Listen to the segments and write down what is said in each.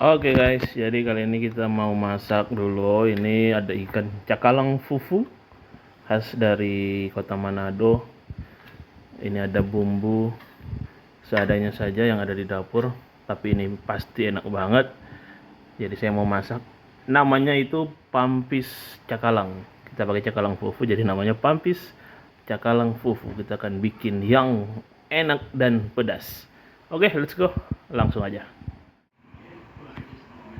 Oke guys, jadi kali ini kita mau masak dulu. Ini ada ikan cakalang fufu khas dari kota Manado. Ini ada bumbu seadanya saja yang ada di dapur, tapi ini pasti enak banget. Jadi saya mau masak. Namanya itu pampis cakalang. Kita pakai cakalang fufu, jadi namanya pampis cakalang fufu. Kita akan bikin yang enak dan pedas. Oke, let's go. Langsung aja.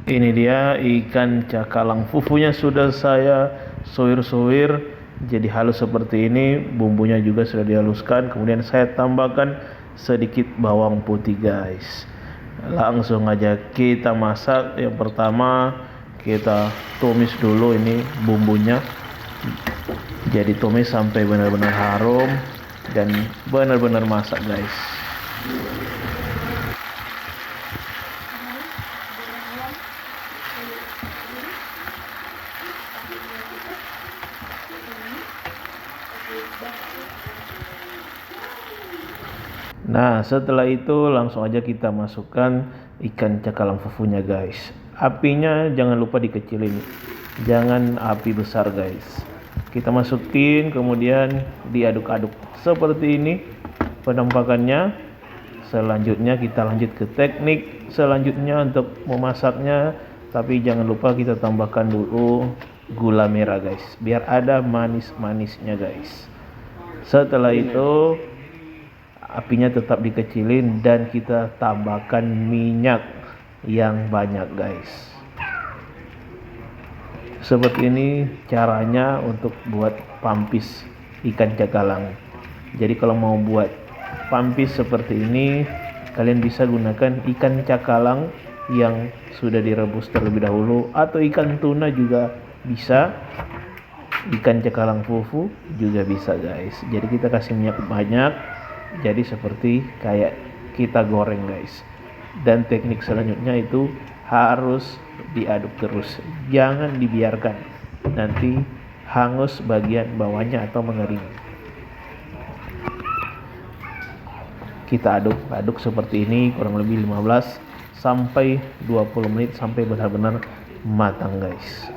Ini dia ikan cakalang fufunya sudah saya suwir-suwir jadi halus seperti ini. Bumbunya juga sudah dihaluskan. Kemudian saya tambahkan sedikit bawang putih guys. Langsung aja kita masak. Yang pertama kita tumis dulu ini bumbunya. Jadi tumis sampai benar-benar harum dan benar-benar masak guys. Nah, setelah itu langsung aja kita masukkan ikan cakalang fufunya guys. Apinya jangan lupa dikecilin, jangan api besar guys. Kita masukin, kemudian diaduk-aduk seperti ini penampakannya. Selanjutnya kita lanjut ke teknik selanjutnya untuk memasaknya, tapi jangan lupa kita tambahkan dulu gula merah guys, biar ada manis-manisnya guys. Setelah itu apinya tetap dikecilin dan kita tambahkan minyak yang banyak guys. Seperti ini caranya untuk buat pampis ikan cakalang. Jadi kalau mau buat pampis seperti ini, kalian bisa gunakan ikan cakalang yang sudah direbus terlebih dahulu, atau ikan tuna juga bisa, ikan cakalang fufu juga bisa guys. Jadi kita kasih minyak banyak, jadi seperti kayak kita goreng guys. Dan teknik selanjutnya itu harus diaduk terus, jangan dibiarkan nanti hangus bagian bawahnya atau mengering. Kita aduk seperti ini kurang lebih 15 sampai 20 menit sampai benar-benar matang guys.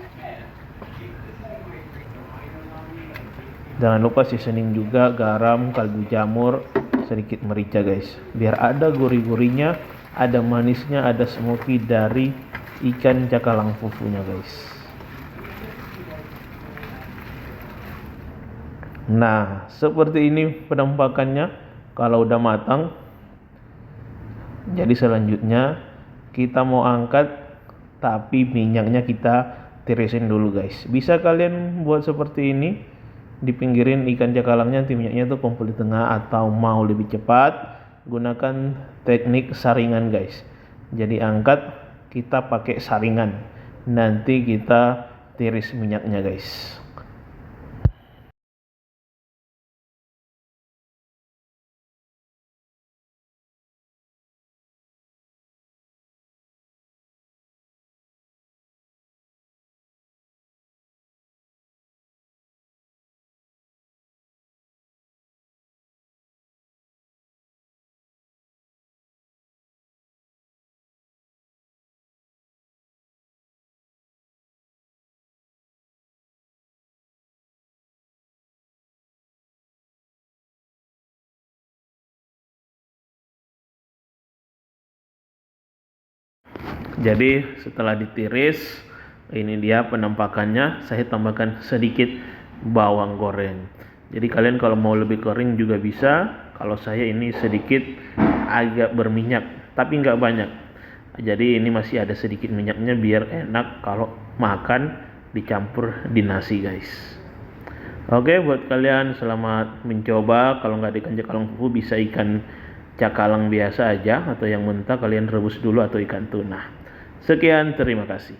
Jangan lupa seasoning juga, garam, kaldu jamur, sedikit merica guys, biar ada gurih-gurihnya, ada manisnya, ada smoky dari ikan cakalang fufunya guys. Nah, seperti ini penampakannya kalau udah matang. Jadi selanjutnya kita mau angkat, tapi minyaknya kita tirisin dulu guys. Bisa kalian buat seperti ini, dipinggirin ikan cakalangnya, nanti minyaknya tuh kumpul di tengah, atau mau lebih cepat gunakan teknik saringan guys. Jadi angkat, kita pakai saringan, nanti kita tiris minyaknya guys. Jadi setelah ditiris, ini dia penampakannya. Saya tambahkan sedikit bawang goreng. Jadi kalian kalau mau lebih goreng juga bisa. Kalau saya ini sedikit agak berminyak, tapi nggak banyak. Jadi ini masih ada sedikit minyaknya biar enak kalau makan dicampur di nasi guys. Oke, buat kalian selamat mencoba. Kalau nggak ikan cakalang fufu, bisa ikan cakalang biasa aja, atau yang mentah kalian rebus dulu, atau ikan tuna. Sekian, terima kasih.